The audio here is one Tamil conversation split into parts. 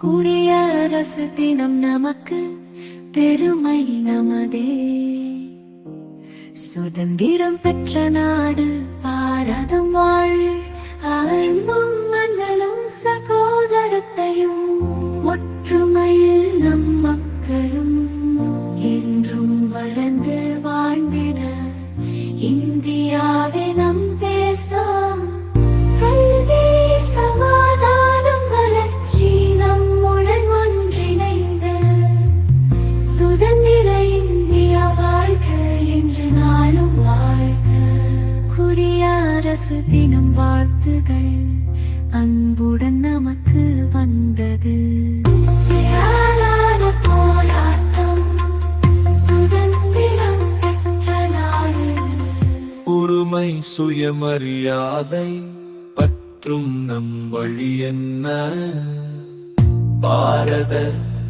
குடியரசு தினம் நமக்கு பெருமை நமதே. சுதந்திரம் பெற்ற நாடு பாரதம் வாழ். அன்பும் மன்னலும் சகோதரத்தையும் ஒற்றுமையில் நம் மக்களும் என்றும் வளர்ந்து வாழ்ந்திட. இந்தியாவே நம் தேசம். கல்வி சமாதானம் வளர்ச்சி நம்முடன் ஒன்றிணைந்த சுதந்திர இந்தியா வாழ்க என்று நாளும் வாழ்க. குடியரசு தினம் வாழ்த்துகள் அன்புடன் நமக்கு வந்தது. போராட்டம் சுதந்திரம் பெற்ற நாடு. உரிமை சுயமரியாதை பற்றும் நம் வழி என்ன? பாரத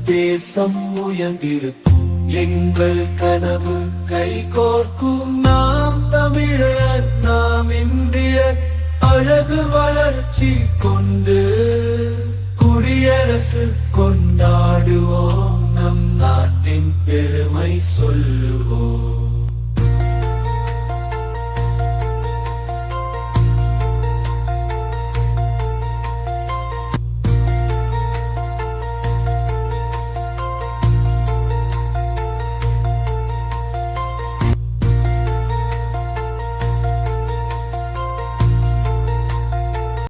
தேசம் உயர்ந்திருக்கும் எங்கள் கனவு கைகோர்க்கும். நாம் தமிழர், நாம் இந்தியர், அழகு வளர்ச்சி கொண்டு குடியரசு கொண்டாடுவோம். நம் நாட்டின் பெருமை சொல்லுவோம்.